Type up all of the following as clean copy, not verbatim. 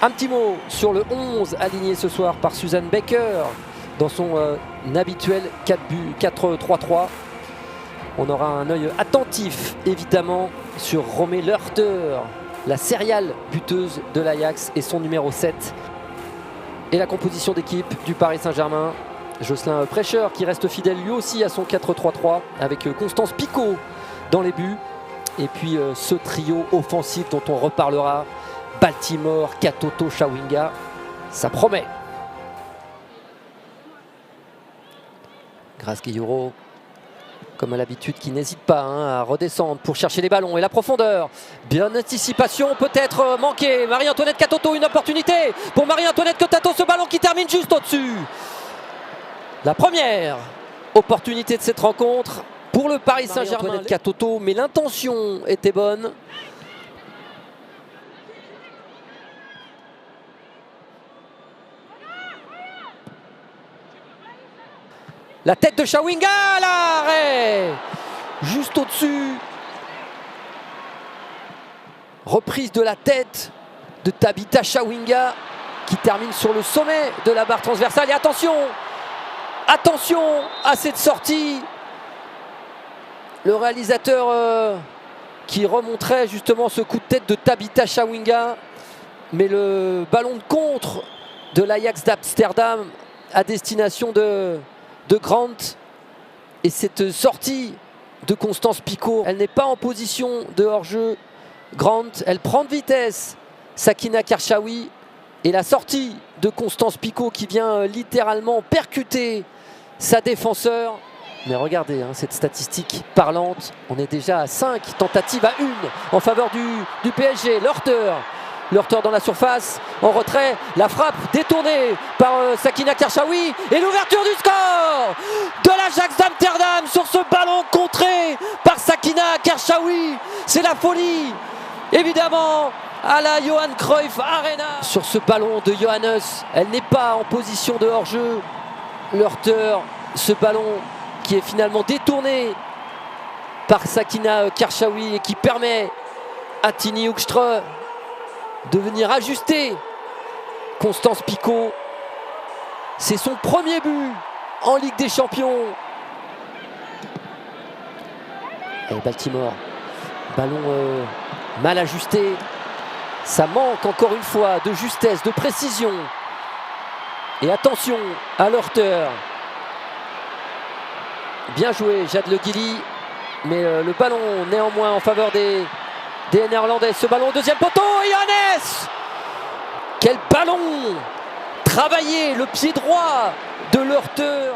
Un petit mot sur le 11 aligné ce soir par Suzanne Baker dans son habituel 4-3-3. On aura un œil attentif évidemment sur Romée Lerter, la céréale buteuse de l'Ajax et son numéro 7. Et la composition d'équipe du Paris Saint-Germain. Jocelyn Prêcheur qui reste fidèle lui aussi à son 4-3-3 avec Constance Picot dans les buts. Et puis ce trio offensif dont on reparlera, Baltimore, Katoto, Chawinga, ça promet. Grace Guilloro, comme à l'habitude, qui n'hésite pas à redescendre pour chercher les ballons et la profondeur. Bien anticipation peut-être manquée. Marie-Antoinette Katoto, une opportunité pour Marie-Antoinette Katoto, ce ballon qui termine juste au-dessus. La première opportunité de cette rencontre pour le Paris Saint-Germain. Katoto, mais l'intention était bonne. La tête de Chawinga, l'arrêt juste au-dessus. Reprise de la tête de Tabitha Chawinga qui termine sur le sommet de la barre transversale. Et attention à cette sortie. Le réalisateur qui remonterait justement ce coup de tête de Tabitha Chawinga. Mais le ballon de contre de l'Ajax d'Amsterdam à destination de Grant. Et cette sortie de Constance Picot, elle n'est pas en position de hors-jeu. Grant, elle prend de vitesse Sakina Karchaoui. Et la sortie de Constance Picot qui vient littéralement percuter sa défenseur. Mais regardez cette statistique parlante. On est déjà à 5 tentatives à 1 en faveur du PSG. Lerter dans la surface, en retrait, la frappe détournée par Sakina Karchaoui et l'ouverture du score de l'Ajax d'Amsterdam sur ce ballon contré par Sakina Karchaoui. C'est la folie, évidemment, à la Johan Cruyff Arena. Sur ce ballon de Johannes, elle n'est pas en position de hors-jeu. Lerter, ce ballon qui est finalement détourné par Sakina Karchaoui et qui permet à Tini Hoekstra de venir ajuster Constance Picot. C'est son premier but en Ligue des Champions. Et Baltimore, ballon mal ajusté. Ça manque encore une fois de justesse, de précision. Et attention à Lerter. Bien joué Jade Le Guilly. Mais le ballon néanmoins en faveur des Néerlandais. Ce ballon au deuxième poteau et Johannes. Quel ballon travaillé, le pied droit de Lerter.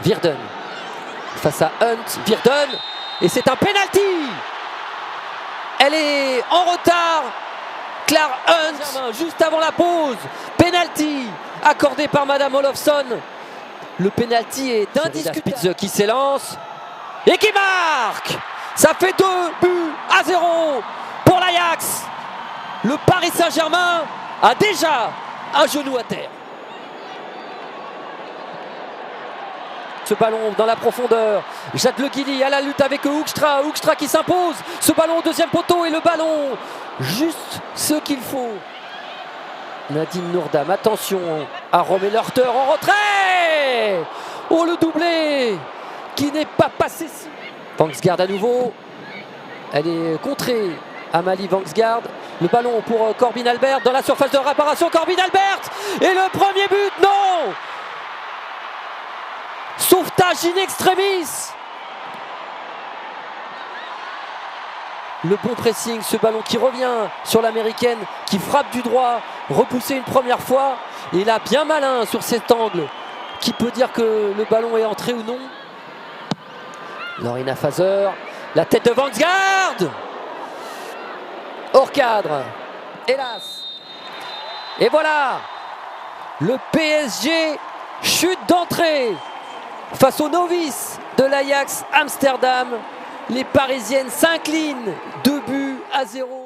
Virden face à Hunt. Virden et c'est un penalty. Elle est en retard. Claire Hunt juste avant la pause. Penalty accordé par Madame Olofsson. Le penalty est indiscutable. Spitz qui s'élance et qui marque. Ça fait 2-0 pour l'Ajax. Le Paris Saint-Germain a déjà un genou à terre. Ce ballon dans la profondeur. Jade Le Guilly à la lutte avec Hoekstra. Hoekstra qui s'impose. Ce ballon au deuxième poteau et le ballon juste ce qu'il faut. Nadine Nourdam, attention à Romée Lerter en retrait. Oh, le doublé qui n'est pas passé. Vangsgaard à nouveau. Elle est contrée. Amalie Vangsgaard. Le ballon pour Corbin Albert dans la surface de réparation. Corbin Albert et le premier but, non. Sauvetage in extremis. Le bon pressing, ce ballon qui revient sur l'américaine, qui frappe du droit, repoussé une première fois. Et là, bien malin sur cet angle. Qui peut dire que le ballon est entré ou non? Lorena Fazer, la tête de Vangsgaard. Hors cadre, hélas. Et voilà, le PSG chute d'entrée face aux novices de l'Ajax Amsterdam. Les Parisiennes s'inclinent 2-0.